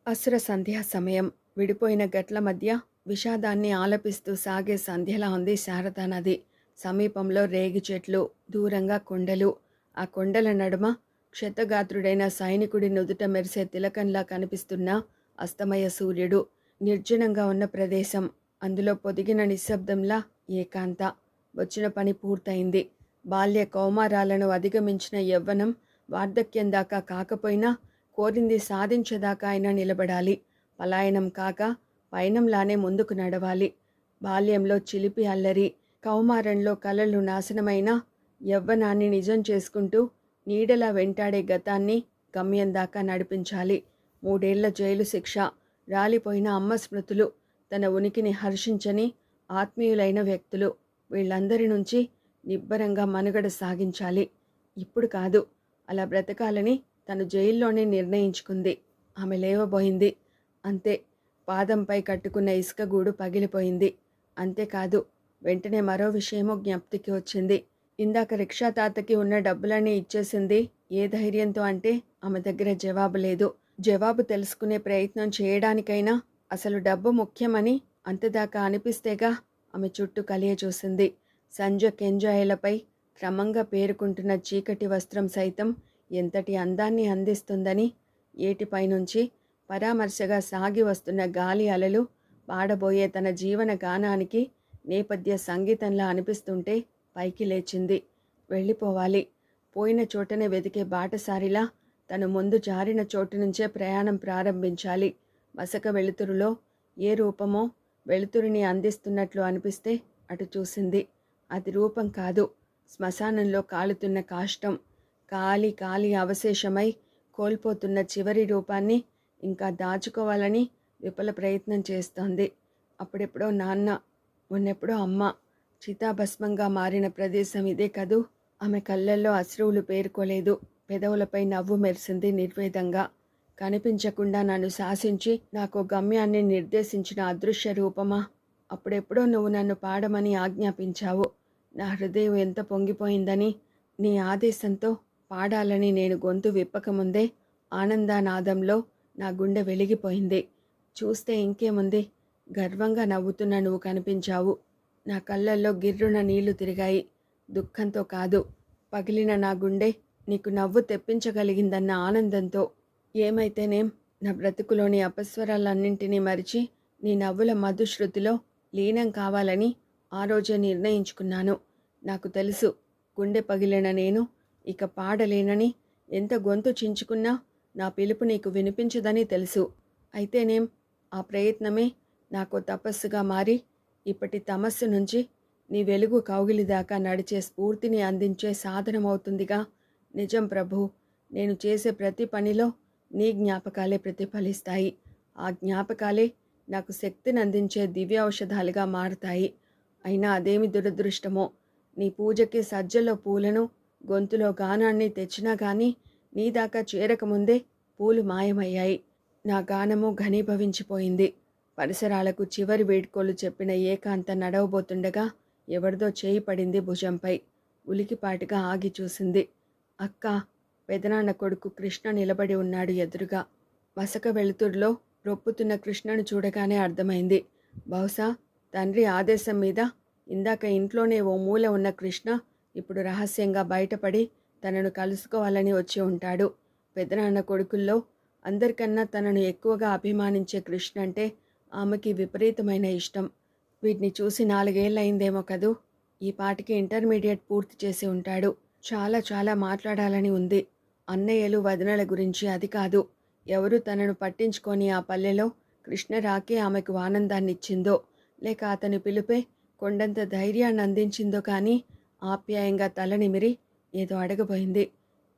అసుర సంధ్యా సమయం. విడిపోయిన గట్ల మధ్య విషాదాన్ని ఆలపిస్తూ సాగే సంధ్యలా ఉంది శారదా నది. సమీపంలో రేగి చెట్లు, దూరంగా కొండలు. ఆ కొండల నడుమ క్షతగాత్రుడైన సైనికుడి నుదుట మెరిసే తిలకంలా కనిపిస్తున్న అస్తమయ సూర్యుడు. నిర్జనంగా ఉన్న ప్రదేశం. అందులో పొదిగిన నిశ్శబ్దంలా ఏకాంత. వచ్చిన పని పూర్తయింది. బాల్య కౌమారాలను అధిగమించిన యవ్వనం వార్ధక్యం దాకా కాకపోయినా కోరింది సాధించేదాకా అయినా నిలబడాలి. పలాయనం కాక పయనంలానే ముందుకు నడవాలి. బాల్యంలో చిలిపి అల్లరి, కౌమారంలో కలలు నాశనమైన యవ్వనాన్ని నిజం చేసుకుంటూ నీడలా వెంటాడే గతాన్ని గమ్యం దాకా నడిపించాలి. 3 ఏళ్ల జైలు శిక్ష, రాలిపోయిన అమ్మ స్మృతులు, తన ఉనికిని హర్షించని ఆత్మీయులైన వ్యక్తులు, వీళ్ళందరి నుంచి నిబ్బరంగా మనుగడ సాగించాలి. ఇప్పుడు కాదు, అలా బ్రతకాలని తను జైల్లోనే నిర్ణయించుకుంది. ఆమె లేవబోయింది. అంతే, పాదంపై కట్టుకున్న ఇసుక గూడు పగిలిపోయింది. అంతేకాదు, వెంటనే మరో విషయమో జ్ఞప్తికి వచ్చింది. ఇందాక రిక్షా తాతకి ఉన్న డబ్బులన్నీ ఇచ్చేసింది ఏ ధైర్యంతో అంటే ఆమె దగ్గర జవాబు లేదు. జవాబు తెలుసుకునే ప్రయత్నం చేయడానికైనా అసలు డబ్బు ముఖ్యమని అంతదాకా అనిపిస్తేగా ఆమె చుట్టూ కలియ చూసింది. సంజ కెంజాయలపై క్రమంగా పేరుకుంటున్న చీకటి వస్త్రం సైతం ఎంతటి అందాన్ని అందిస్తుందని ఏటిపైనుంచి పరామర్శగా సాగి వస్తున్న గాలి అలలు పాడబోయే తన జీవన గానానికి నేపథ్య సంగీతంలా అనిపిస్తుంటే పైకి లేచింది. వెళ్ళిపోవాలి. పోయిన చోటనే వెతికే బాటసారిలా తను ముందు జారిన చోటు నుంచే ప్రయాణం ప్రారంభించాలి. మసక వెలుతురులో ఏ రూపమో వెలుతురిని అందిస్తున్నట్లు అనిపిస్తే అటు చూసింది. అది రూపం కాదు, శ్మశానంలో కాలుతున్న కాష్టం. కాలి కాలి అవశేషమై కోల్పోతున్న చివరి రూపాన్ని ఇంకా దాచుకోవాలని విఫల ప్రయత్నం చేస్తోంది. అప్పుడెప్పుడో నాన్న, మొన్నెప్పుడో అమ్మ చితాభస్మంగా మారిన ప్రదేశం ఇదే కదూ. ఆమె కళ్ళల్లో అశ్రువులు పేరుకోలేదు. పెదవులపై నవ్వు మెరిసింది నిర్వేదంగా. కనిపించకుండా నన్ను శాసించి నాకు గమ్యాన్ని నిర్దేశించిన అదృశ్య రూపమా, అప్పుడెప్పుడో నువ్వు నన్ను పాడమని ఆజ్ఞాపించావు. నా హృదయం ఎంత పొంగిపోయిందని, నీ ఆదేశంతో పాడాలని నేను గొంతు విప్పకముందే ఆనందానాదంలో నా గుండె వెలిగిపోయింది. చూస్తే ఇంకేముంది, గర్వంగా నవ్వుతున్న నువ్వు కనిపించావు. నా కళ్ళల్లో గిర్రున నీళ్లు తిరిగాయి. దుఃఖంతో కాదు, పగిలిన నా గుండె నీకు నవ్వు తెప్పించగలిగిందన్న ఆనందంతో. ఏమైతేనేం, నా బ్రతుకులోని అపస్వరాలన్నింటినీ మరిచి నీ నవ్వుల మధుశ్రుతిలో లీనం కావాలని ఆ రోజే నిర్ణయించుకున్నాను. నాకు తెలుసు, గుండె పగిలిన నేను ఇక పాడలేనని. ఎంత గొంతు చించుకున్నా నా పిలుపు నీకు వినిపించదని తెలుసు. అయితేనేం, ఆ ప్రయత్నమే నాకు తపస్సుగా మారి ఇప్పటి తమస్సు నుంచి నీ వెలుగు కౌగిలిదాకా నడిచే స్ఫూర్తిని అందించే సాధనమవుతుందిగా. నిజం ప్రభు, నేను చేసే ప్రతి పనిలో నీ జ్ఞాపకాలే ప్రతిఫలిస్తాయి. ఆ జ్ఞాపకాలే నాకు శక్తిని అందించే దివ్య ఔషధాలుగా మారతాయి. అయినా అదేమి దురదృష్టమో, నీ పూజకి సజ్జలో పూలను, గొంతులో గానాన్ని తెచ్చినా కానీ నీ దాకా చేరకముందే పూలు మాయమయ్యాయి. నా గానము ఘనీభవించిపోయింది. పరిసరాలకు చివరి వేడ్కోలు చెప్పిన ఏకాంత నడవబోతుండగా ఎవరిదో చేయి పడింది భుజంపై. ఉలికిపాటుగా ఆగి చూసింది. అక్క, పెదనాన్న కొడుకు కృష్ణ నిలబడి ఉన్నాడు ఎదురుగా. మసక వెలుతురులో రొప్పుతున్న కృష్ణను చూడగానే అర్థమైంది. బహుశా తండ్రి ఆదేశం మీద ఇందాక ఇంట్లోనే ఓ మూల ఉన్న కృష్ణ ఇప్పుడు రహస్యంగా బయటపడి తనను కలుసుకోవాలని వచ్చి ఉంటాడు. పెదనాన్న కొడుకుల్లో అందరికన్నా తనను ఎక్కువగా అభిమానించే కృష్ణ అంటే ఆమెకి విపరీతమైన ఇష్టం. వీటిని చూసి 4 ఏళ్ళయిందేమో కదూ. ఈ పాటికి ఇంటర్మీడియట్ పూర్తి చేసి ఉంటాడు. చాలా చాలా మాట్లాడాలని ఉంది. అన్నయ్యలు వదినల గురించి, అది కాదు. ఎవరు తనను పట్టించుకొని ఆ పల్లెలో కృష్ణ రాకే ఆమెకు ఆనందాన్నిచ్చిందో, లేక అతని పిలుపే కొండంత ధైర్యాన్ని అందించిందో కానీ ఆప్యాయంగా తల నిమిరి ఏదో అడగబోయింది.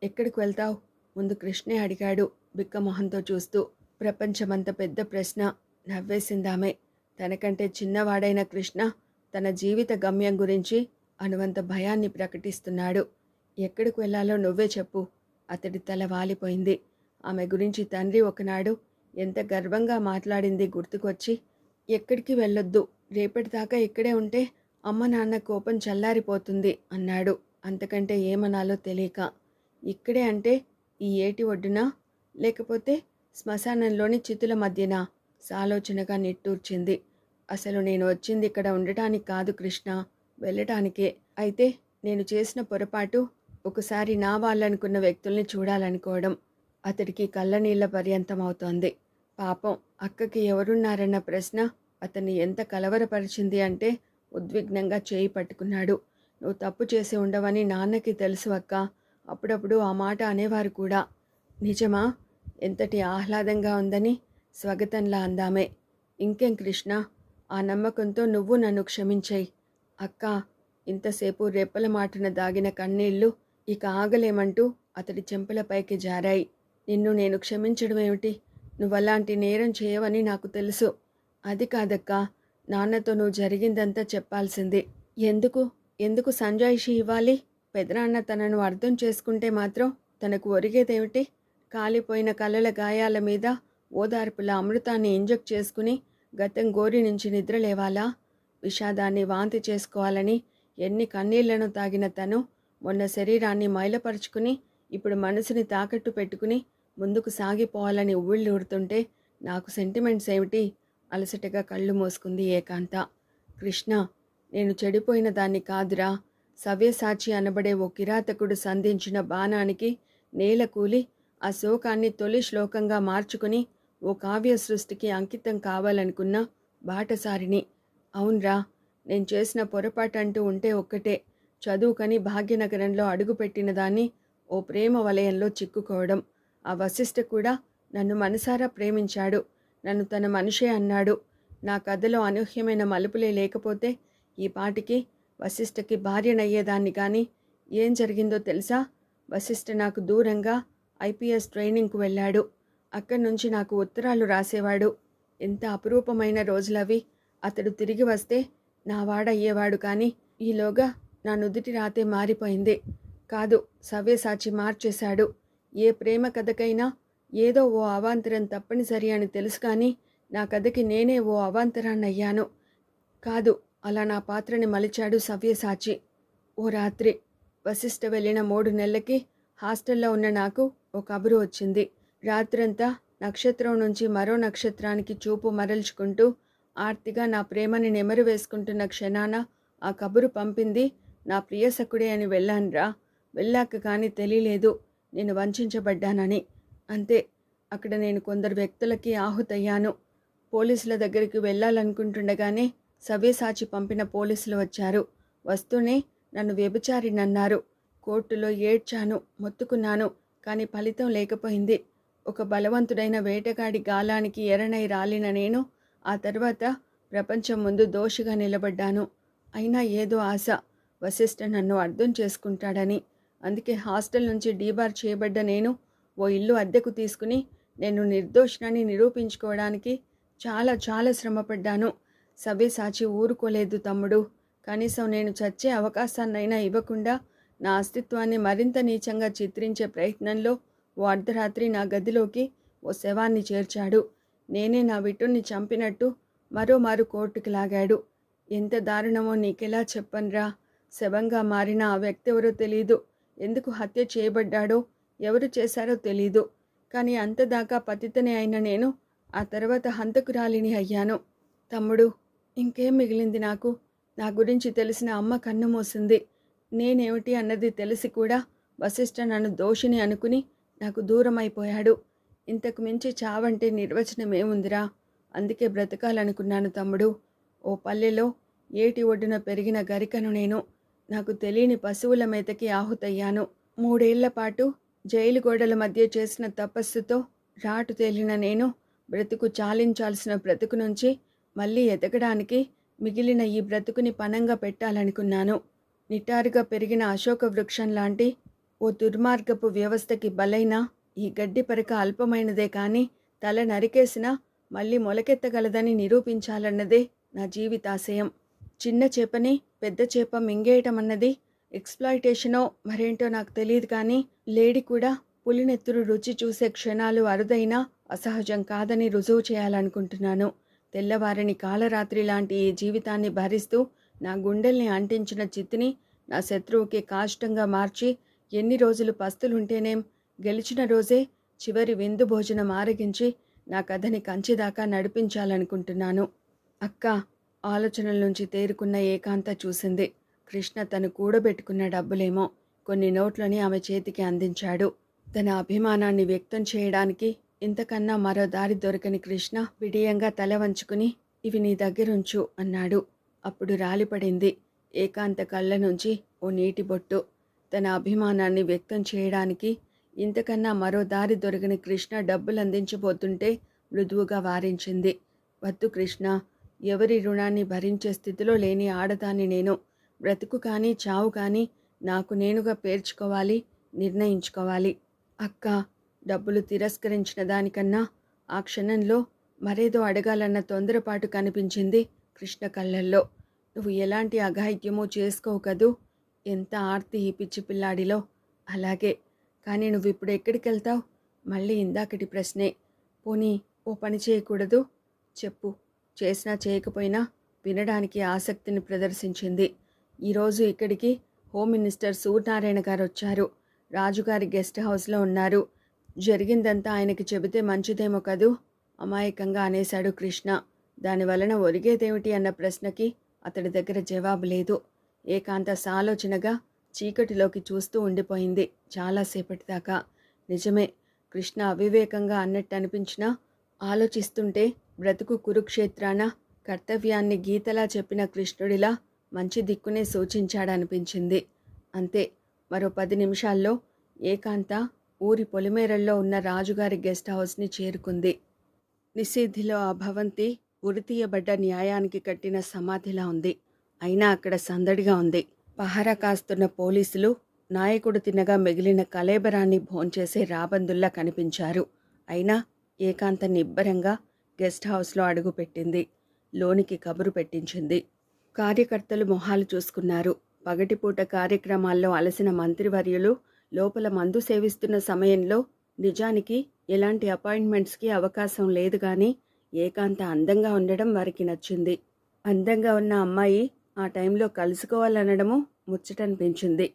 ఎక్కడికి వెళ్తావు? ముందు కృష్ణే అడిగాడు బిక్కమొహంతో చూస్తూ. ప్రపంచమంత పెద్ద ప్రశ్న. నవ్వేసిందామె. తనకంటే చిన్నవాడైన కృష్ణ తన జీవిత గమ్యం గురించి అనువంత భయాన్ని ప్రకటిస్తున్నాడు. ఎక్కడికి వెళ్లాలో నువ్వే చెప్పు. అతడి తల వాలిపోయింది. ఆమె గురించి తండ్రి ఒకనాడు ఎంత గర్వంగా మాట్లాడింది గుర్తుకొచ్చి, ఎక్కడికి వెళ్ళొద్దు, రేపటిదాకా ఇక్కడే ఉంటే అమ్మ నాన్న కోపం చల్లారిపోతుంది అన్నాడు. అంతకంటే ఏమనాలో తెలియక. ఇక్కడే అంటే ఈ ఏటి ఒడ్డునా, లేకపోతే శ్మశానంలోని చితుల మధ్యన సాలోచనగా నిట్టూర్చింది. అసలు నేను వచ్చింది ఇక్కడ ఉండటానికి కాదు కృష్ణ, వెళ్ళటానికే. అయితే నేను చేసిన పొరపాటు ఒకసారి నా వాళ్ళనుకున్న వ్యక్తుల్ని చూడాలనుకోవడం. అతడికి కళ్ళనీళ్ల పర్యంతం అవుతోంది. పాపం అక్కకి ఎవరున్నారన్న ప్రశ్న అతన్ని ఎంత కలవరపరిచింది అంటే ఉద్విగ్నంగా చేయి పట్టుకున్నాడు. నువ్వు తప్పు చేసి ఉండవని నాన్నకి తెలుసు అక్క. అప్పుడప్పుడు ఆ మాట అనేవారు కూడా. నిజమా? ఎంతటి ఆహ్లాదంగా ఉందని స్వగతంలా అందామే. ఇంకేం కృష్ణ, ఆ నమ్మకంతో నువ్వు నన్ను క్షమించేయి. అక్క, ఇంతసేపు రెప్పల మాటున దాగిన కన్నీళ్లు ఇక ఆగలేమంటూ అతడి చెంపలపైకి జారాయి. నిన్ను నేను క్షమించడమేమిటి? నువ్వలాంటి నేరం చేయవని నాకు తెలుసు. అది కాదక్కా, నాన్నతో నువ్వు జరిగిందంతా చెప్పాల్సింది. ఎందుకు ఎందుకు సంజాయిషి ఇవ్వాలి? పెదనాన్న తనను అర్థం చేసుకుంటే మాత్రం తనకు ఒరిగేదేమిటి? కాలిపోయిన కళ్ళల గాయాల మీద ఓదార్పుల అమృతాన్ని ఇంజెక్ట్ చేసుకుని గతం గోరి నుంచి నిద్రలేవాలా? విషాదాన్ని వాంతి చేసుకోవాలని ఎన్ని కన్నీళ్లను తాగిన తను మొన్న శరీరాన్ని మైలపరుచుకుని ఇప్పుడు మనసుని తాకట్టు పెట్టుకుని ముందుకు సాగిపోవాలని ఉవ్విళ్ళూరుతుంటే నాకు సెంటిమెంట్స్ ఏమిటి? అలసటగా కళ్ళు మూసుకుంది ఏకాంత. కృష్ణ, నేను చెడిపోయిన దాన్ని కాదురా. సవ్యసాచి అనబడే ఓ కిరాతకుడు సంధించిన బాణానికి నేల కూలి ఆ శోకాన్ని తొలి శ్లోకంగా మార్చుకుని ఓ కావ్య సృష్టికి అంకితం కావాలనుకున్న బాటసారిని. అవునరా, నేను చేసిన పొరపాటంటూ ఉంటే ఒక్కటే, చదువుకని భాగ్యనగరంలో అడుగుపెట్టిన దాన్ని ఓ ప్రేమ వలయంలో చిక్కుకోవడం. ఆ వశిష్ఠ కూడా నన్ను మనసారా ప్రేమించాడు. నన్ను తన మనిషే అన్నాడు. నా కథలో అనూహ్యమైన మలుపులే లేకపోతే ఈ పాటికి వశిష్ఠకి భార్యనయ్యేదాన్ని. కానీ ఏం జరిగిందో తెలుసా? వశిష్ఠ నాకు దూరంగా ఐపీఎస్ ట్రైనింగ్కు వెళ్ళాడు. అక్కడి నుంచి నాకు ఉత్తరాలు రాసేవాడు. ఎంత అపురూపమైన రోజులవి. అతడు తిరిగి వస్తే నా వాడయ్యేవాడు. కానీ ఈలోగా నా నుదుటి రాతే మారిపోయింది. కాదు, సవ్యసాచి మార్చేశాడు. ఏ ప్రేమ కథకైనా ఏదో ఓ అవాంతరం తప్పనిసరి అని తెలుసు. కానీ నా కథకి నేనే ఓ అవాంతరాన్నయ్యాను. కాదు, అలా నా పాత్రని మలిచాడు సవ్యసాచి. ఓ రాత్రి వశిష్ఠ వెళ్ళిన 3 నెలలకి హాస్టల్లో ఉన్న నాకు ఓ కబురు వచ్చింది. రాత్రంతా నక్షత్రం నుంచి మరో నక్షత్రానికి చూపు మరల్చుకుంటూ ఆర్తిగా నా ప్రేమని నెమరు వేసుకుంటున్న క్షణాన ఆ కబురు పంపింది నా ప్రియసకుడే అని వెళ్ళానురా. వెళ్ళాక కానీ తెలియలేదు నేను వంచబడ్డానని. అంతే, అక్కడ నేను కొందరు వ్యక్తులకి ఆహుతయ్యాను. పోలీసుల దగ్గరికి వెళ్ళాలనుకుంటుండగానే సవ్యసాచి పంపిన పోలీసులు వచ్చారు. వస్తూనే నన్ను వ్యభిచారినన్నారు. కోర్టులో ఏడ్చాను, మొత్తుకున్నాను. కానీ ఫలితం లేకపోయింది. ఒక బలవంతుడైన వేటగాడి గాలానికి ఎరనై రాలిన నేను ఆ తర్వాత ప్రపంచం ముందు దోషిగా నిలబడ్డాను. అయినా ఏదో ఆశ, వశిష్ఠ నన్ను అర్థం చేసుకుంటాడని. అందుకే హాస్టల్ నుంచి డీబార్ చేయబడ్డ నేను ఓ ఇల్లు అద్దెకు తీసుకుని నేను నిర్దోషినని నిరూపించుకోవడానికి చాలా చాలా శ్రమపడ్డాను. సవ్యసాచి ఊరుకోలేదు తమ్ముడు. కనీసం నేను చచ్చే అవకాశాన్నైనా ఇవ్వకుండా నా అస్తిత్వాన్ని మరింత నీచంగా చిత్రించే ప్రయత్నంలో ఓ అర్ధరాత్రి నా గదిలోకి ఓ శవాన్ని చేర్చాడు. నేనే నా విటుణ్ణి చంపినట్టు మరోమారు కోర్టుకి లాగాడు. ఎంత దారుణమో నీకెలా చెప్పనురా. శవంగా మారిన ఆ వ్యక్తి ఎవరో తెలీదు. ఎందుకు హత్య చేయబడ్డాడో, ఎవరు చేశారో తెలీదు. కానీ అంతదాకా పతితనే అయిన నేను ఆ తర్వాత హంతకురాలిని అయ్యాను. తమ్ముడు, ఇంకేం మిగిలింది నాకు? నా గురించి తెలిసిన అమ్మ కన్ను మూసింది. నేనేమిటి అన్నది తెలిసి కూడా వశిష్ఠ నన్ను దోషిని అనుకుని నాకు దూరం అయిపోయాడు. ఇంతకు మించి చావంటే నిర్వచనమేముందిరా. అందుకే బ్రతకాలనుకున్నాను తమ్ముడు. ఓ పల్లెలో ఏటి ఒడ్డున పెరిగిన గరికను నేను. నాకు తెలియని పశువుల మేతకి ఆహుతయ్యాను. 3 ఏళ్ల పాటు జైలు గోడల మధ్య చేసిన తపస్సుతో రాటు తేలిన నేను బ్రతుకు చాలించాల్సిన బ్రతుకు నుంచి మళ్ళీ ఎదగడానికి మిగిలిన ఈ బ్రతుకుని పణంగా పెట్టాలనుకున్నాను. నిటారుగా పెరిగిన అశోక వృక్షం లాంటి ఓ దుర్మార్గపు వ్యవస్థకి బలైన ఈ గడ్డి పరక అల్పమైనదే. కానీ తల నరికేసినా మళ్ళీ మొలకెత్తగలదని నిరూపించాలన్నదే నా జీవితాశయం. చిన్న చేపని పెద్ద చేప మింగేయటం అన్నది ఎక్స్‌ప్లాయిటేషనో మరేంటో నాకు తెలియదు. కానీ లేడి కూడా పులినెత్తురు రుచి చూసే క్షణాలు అరుదైనా అసహజం కాదని రుజువు చేయాలనుకుంటున్నాను. తెల్లవారని కాలరాత్రి లాంటి ఈ జీవితాన్ని భరిస్తూ నా గుండెల్ని అంటించిన చిత్తుని నా శత్రువుకి కాష్టంగా మార్చి ఎన్ని రోజులు పస్తులుంటేనేం, గెలిచిన రోజే చివరి విందు భోజనం ఆరగించి నా కథని కంచిదాకా నడిపించాలనుకుంటున్నాను. అక్క ఆలోచనల నుంచి తేరుకున్న ఏకాంత చూసింది. కృష్ణ తను కూడబెట్టుకున్న డబ్బులేమో కొన్ని నోట్లని ఆమె చేతికి అందించాడు. తన అభిమానాన్ని వ్యక్తం చేయడానికి ఇంతకన్నా మరో దారి దొరకని కృష్ణ బిడియంగా తల వంచుకుని ఇవి నీ దగ్గరుంచు అన్నాడు. అప్పుడు రాలిపడింది ఏకాంత కళ్ళ నుంచి ఓ నీటి బొట్టు. తన అభిమానాన్ని వ్యక్తం చేయడానికి ఇంతకన్నా మరో దారి దొరకని కృష్ణ డబ్బులు అందించబోతుంటే మృదువుగా వారించింది. వద్దు కృష్ణ, ఎవరి రుణాన్ని భరించే స్థితిలో లేని ఆడదాన్ని నేను. బ్రతుకు కానీ చావు కానీ నాకు నేనుగా పేర్చుకోవాలి, నిర్ణయించుకోవాలి. అక్క, డబ్బులు తిరస్కరించిన దానికన్నా ఆ క్షణంలో మరేదో అడగాలన్న తొందరపాటు కనిపించింది కృష్ణ కళ్ళల్లో. నువ్వు ఎలాంటి అఘాయిత్యమో చేసుకోవు కదూ. ఎంత ఆర్తి ఈ పిచ్చి పిల్లాడిలో. అలాగే, కానీ నువ్వు ఇప్పుడు ఎక్కడికి వెళ్తావు? మళ్ళీ ఇందాకటి ప్రశ్నే. పోనీ ఓ పని చేయకూడదు? చెప్పు. చేసినా చేయకపోయినా వినడానికి ఆసక్తిని ప్రదర్శించింది. ఈరోజు ఇక్కడికి హోమ్ మినిస్టర్ సూర్యనారాయణ గారు వచ్చారు. రాజుగారి గెస్ట్ హౌస్లో ఉన్నారు. జరిగిందంతా ఆయనకి చెబితే మంచిదేమో కదూ అమాయకంగా అనేశాడు కృష్ణ. దానివలన ఒరిగేదేమిటి అన్న ప్రశ్నకి అతడి దగ్గర జవాబు లేదు. ఏకాంత సాలోచనగా చీకటిలోకి చూస్తూ ఉండిపోయింది చాలాసేపటి దాకా. నిజమే, కృష్ణ అవివేకంగా అన్నట్టు అనిపించినా ఆలోచిస్తుంటే బ్రతుకు కురుక్షేత్రాన కర్తవ్యాన్ని గీతలా చెప్పిన కృష్ణుడిలా మంచి దిక్కునే సూచించాడనిపించింది. అంతే, మరో 10 నిమిషాల్లో ఏకాంత ఊరి పొలిమేరల్లో ఉన్న రాజుగారి గెస్ట్ హౌస్ని చేరుకుంది. నిషిద్ధిలో ఆ భవంతి ఉరితీయబడ్డ న్యాయానికి కట్టిన సమాధిలా ఉంది. అయినా అక్కడ సందడిగా ఉంది. పహారా కాస్తున్న పోలీసులు నాయకుడు తినగా మిగిలిన కలేబరాన్ని భోంచేసే రాబందుల్లా కనిపించారు. అయినా ఏకాంత నిబ్బరంగా గెస్ట్ హౌస్లో అడుగుపెట్టింది. లోనికి కబురు పెట్టించింది. కార్యకర్తలు మొహాలు చూసుకున్నారు. పగటిపూట కార్యక్రమాల్లో అలసిన మంత్రివర్యులు లోపల మందు సేవిస్తున్న సమయంలో నిజానికి ఎలాంటి అపాయింట్మెంట్స్కి అవకాశం లేదు. కానీ ఏకాంత అందంగా ఉండడం వారికి నచ్చింది. అందంగా ఉన్న అమ్మాయి ఆ టైంలో కలుసుకోవాలనడము ముచ్చటనిపించింది.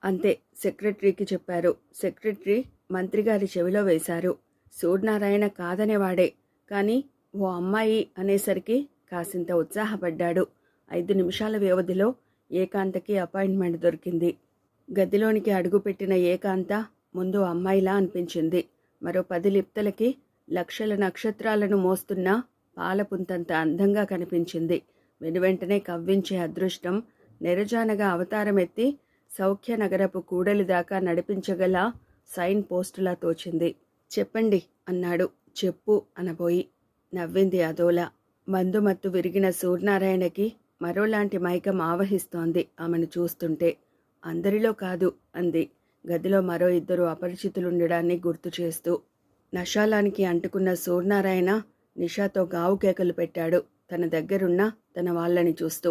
అంతే, సెక్రటరీకి చెప్పారు. సెక్రటరీ మంత్రిగారి చెవిలో వేశారు. సూర్యనారాయణ కాదనేవాడే, కానీ ఓ అమ్మాయి అనేసరికి కాసింత ఉత్సాహపడ్డాడు. 5 నిమిషాల వ్యవధిలో ఏకాంతకి అపాయింట్మెంట్ దొరికింది. గదిలోనికి అడుగుపెట్టిన ఏకాంత ముందు అమ్మాయిలా అనిపించింది. మరో 10 లిప్తలకి లక్షల నక్షత్రాలను మోస్తున్న పాలపుంతంత అందంగా కనిపించింది. వెనువెంటనే కవ్వించే అదృష్టం నెరజానగా అవతారమెత్తి సౌఖ్యనగరపు కూడలి దాకా నడిపించగల సైన్ పోస్టులా తోచింది. చెప్పండి అన్నాడు. చెప్పు అనబోయి నవ్వింది అదోలా. మందుమత్తు విరిగిన సూర్యనారాయణకి మరోలాంటి మైకం ఆవహిస్తోంది ఆమెను చూస్తుంటే. అందరిలో కాదు అంది, గదిలో మరో 2 అపరిచితులుండడాన్ని గుర్తు చేస్తూ. నషాలానికి అంటుకున్న సూర్యనారాయణ నిషాతో గావు కేకలు పెట్టాడు తన దగ్గరున్న తన వాళ్ళని చూస్తూ.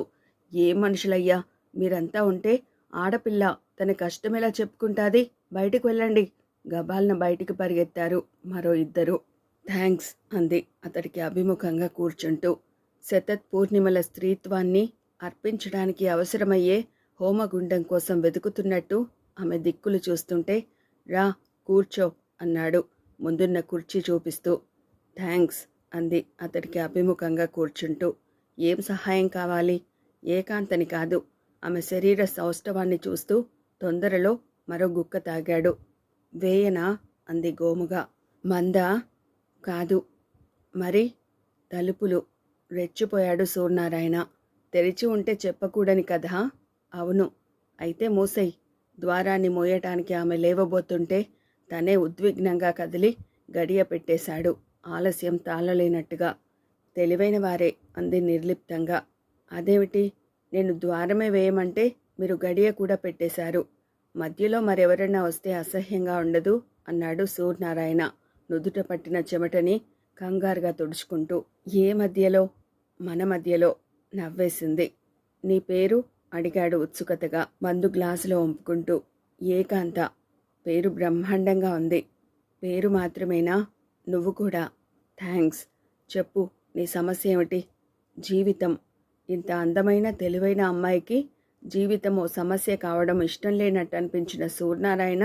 ఏం మనుషులయ్యా మీరంతా ఉంటే ఆడపిల్ల తన కష్టమెలా చెప్పుకుంటాది? బయటికి వెళ్ళండి. గబాల్న బయటికి పరిగెత్తారు మరో 2. థ్యాంక్స్ అంది అతడికి అభిముఖంగా కూర్చుంటూ. శతత్ పూర్ణిమల స్త్రీత్వాన్ని అర్పించడానికి అవసరమయ్యే హోమగుండం కోసం వెతుకుతున్నట్టు ఆమె దిక్కులు చూస్తుంటే రా కూర్చో అన్నాడు ముందున్న కుర్చీ చూపిస్తూ. థ్యాంక్స్ అంది అతడికి అభిముఖంగా కూర్చుంటూ. ఏం సహాయం కావాలి? ఏకాంతని కాదు, ఆమె శరీర సౌష్ఠవాన్ని చూస్తూ తొందరలో మరో గుక్క తాగాడు. వేయనా అంది గోముగా. మందా? కాదు. మరి? తలుపులు. రెచ్చిపోయాడు సూర్యనారాయణ. తెరిచి ఉంటే చెప్పకూడని కదా? అవును. అయితే మూసెయ్. ద్వారాన్ని మోయటానికి ఆమె లేవబోతుంటే తనే ఉద్విగ్నంగా కదిలి గడియ పెట్టేశాడు ఆలస్యం తాళలేనట్టుగా. తెలివైన వారే అంది నిర్లిప్తంగా. అదేమిటి, నేను ద్వారమే వేయమంటే మీరు గడియ కూడా పెట్టేశారు. మధ్యలో మరెవరన్నా వస్తే అసహ్యంగా ఉండదు అన్నాడు సూర్యనారాయణ నుదుట పట్టిన చెమటని కంగారుగా తుడుచుకుంటూ. ఏ మధ్యలో? మన మధ్యలో నవ్వేసింది. నీ పేరు అడిగాడు ఉత్సుకతగా మందు గ్లాసులో వంపుకుంటూ. ఏకాంత. పేరు బ్రహ్మాండంగా ఉంది. పేరు మాత్రమేనా? నువ్వు కూడా. థ్యాంక్స్. చెప్పు, నీ సమస్య ఏమిటి? జీవితం. ఇంత అందమైన తెలివైన అమ్మాయికి జీవితం ఓ సమస్య కావడం ఇష్టం లేనట్టు అనిపించిన సూర్యనారాయణ,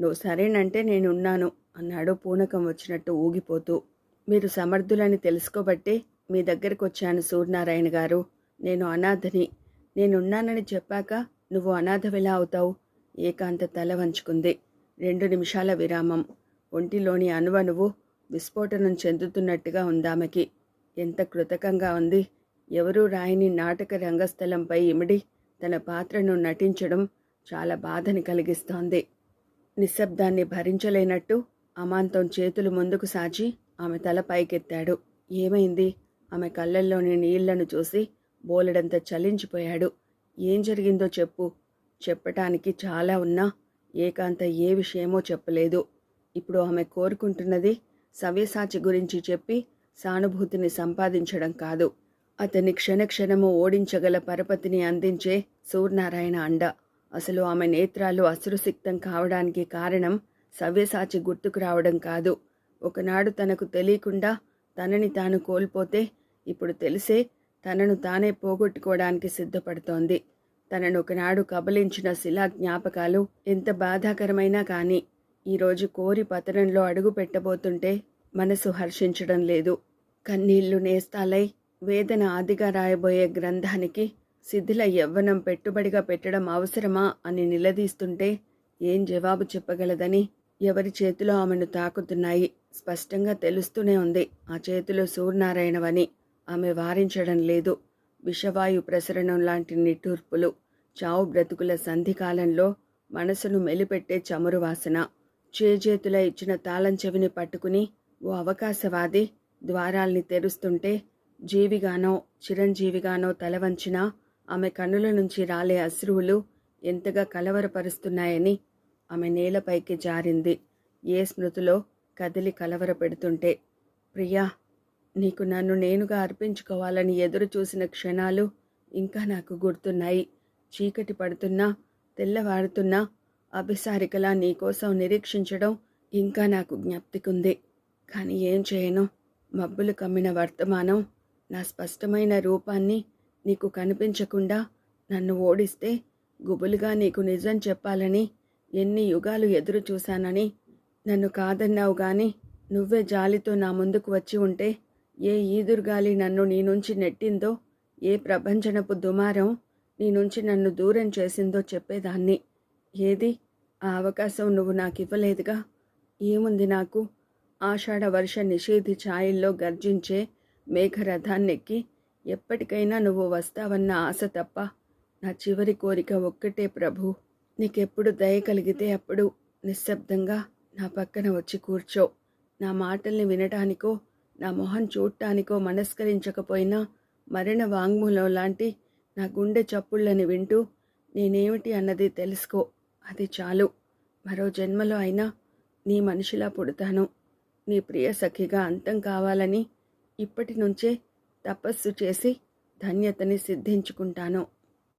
నువ్వు సరేనంటే నేనున్నాను అన్నాడు పూనకం వచ్చినట్టు ఊగిపోతూ. మీరు సమర్థులని తెలుసుకోబట్టే మీ దగ్గరకొచ్చాను సూర్యనారాయణ గారు. నేను అనాథని. నేనున్నానని చెప్పాక నువ్వు అనాథవెలా అవుతావు? ఏకాంత తల వంచుకుంది. 2 నిమిషాల విరామం. ఒంటిలోని అణువణువు విస్ఫోటనం చెందుతున్నట్టుగా ఉందామెకి. ఎంత కృతకంగా ఉంది. ఎవరూ రాయని నాటక రంగస్థలంపై ఇమిడి తన పాత్రను నటించడం చాలా బాధని కలిగిస్తోంది. నిశ్శబ్దాన్ని భరించలేనట్టు అమాంతం చేతులు ముందుకు సాచి ఆమె తల పైకెత్తాడు. ఏమైంది? ఆమె కళ్ళల్లోని నీళ్లను చూసి బోలెడంత చలించిపోయాడు. ఏం జరిగిందో చెప్పు. చెప్పటానికి చాలా ఉన్నా ఏకాంత ఏ విషయమో చెప్పలేదు. ఇప్పుడు ఆమె కోరుకుంటున్నది సవ్యసాచి గురించి చెప్పి సానుభూతిని సంపాదించడం కాదు, అతని క్షణక్షణము ఓడించగల పరపతిని అందించే సూర్యనారాయణ అండ. అసలు ఆమె నేత్రాలు అశ్రుసిక్తం కావడానికి కారణం సవ్యసాచి గుర్తుకు రావడం కాదు. ఒకనాడు తనకు తెలియకుండా తనని తాను కోల్పోతే ఇప్పుడు తెలిసే తనను తానే పోగొట్టుకోవడానికి సిద్ధపడుతోంది. తనను ఒకనాడు కబలించిన శిలా జ్ఞాపకాలు ఎంత బాధాకరమైనా కానీ ఈరోజు కోరి పతనంలో అడుగు పెట్టబోతుంటే మనసు హర్షించడం లేదు. కన్నీళ్లు నేస్తాలై వేదన ఆదిగా రాయబోయే గ్రంథానికి శిథిల యవ్వనం పెట్టుబడిగా పెట్టడం అవసరమా అని నిలదీస్తుంటే ఏం జవాబు చెప్పగలదని ఎవరి చేతిలో ఆమెను తాకుతున్నాయి. స్పష్టంగా తెలుస్తూనే ఉంది ఆ చేతులు సూర్యనారాయణవని. ఆమె వారించడం లేదు. విషవాయు ప్రసరణం లాంటి నిట్టూర్పులు, చావు బ్రతుకుల సంధికాలంలో మనసును మెలిపెట్టే చమురు వాసన. చేజేతుల ఇచ్చిన తాళం చెవిని పట్టుకుని ఓ అవకాశవాది ద్వారాల్ని తెరుస్తుంటే జీవిగానో చిరంజీవిగానో తలవంచినా ఆమె కన్నుల నుంచి రాలే అశ్రువులు ఎంతగా కలవరపరుస్తున్నాయని ఆమె నేలపైకి జారింది. ఏ స్మృతిలో కదిలి కలవరపెడుతుంటే. ప్రియా, నీకు నన్ను నేనుగా అర్పించుకోవాలని ఎదురు చూసిన క్షణాలు ఇంకా నాకు గుర్తున్నాయి. చీకటి పడుతున్నా తెల్లవారుతున్నా అభిసారికలా నీకోసం నిరీక్షించడం ఇంకా నాకు జ్ఞప్తికుంది. కానీ ఏం చేయను? మబ్బులు కమ్మిన వర్తమానం నా స్పష్టమైన రూపాన్ని నీకు కనిపించకుండా నన్ను ఓడిస్తే గుబులుగా నీకు నిజం చెప్పాలని ఎన్ని యుగాలు ఎదురు చూశానని నన్ను కాదన్నావు గాని నువ్వే జాలితో నా ముందుకు వచ్చి ఉంటే ఏ ఈదురుగాలి నన్ను నీ నుంచి నెట్టిందో, ఏ ప్రభంజనపు దుమారం నీ నుంచి నన్ను దూరం చేసిందో చెప్పేదాన్ని. ఏది ఆ అవకాశం నువ్వు నాకివ్వలేదుగా. ఏముంది నాకు? ఆషాఢ వర్ష నిషేధి ఛాయల్లో గర్జించే మేఘరథాన్నెక్కి ఎప్పటికైనా నువ్వు వస్తావన్న ఆశ తప్ప నా చివరి కోరిక ఒక్కటే ప్రభు. నీకెప్పుడు దయ కలిగితే అప్పుడు నిశ్శబ్దంగా నా పక్కన వచ్చి కూర్చో. నా మాటల్ని వినటానికో నా మొహం చూడటానికో మనస్కరించకపోయినా మరణ వాంగ్మూలం లాంటి నా గుండె చప్పుళ్ళని వింటూ నేనేమిటి అన్నది తెలుసుకో. అది చాలు. మరో జన్మలో అయినా నీ మనిషిలా పుడతాను. నీ ప్రియ సఖిగా అంతం కావాలని ఇప్పటి నుంచే తపస్సు చేసి ధన్యతని సిద్ధించుకుంటాను.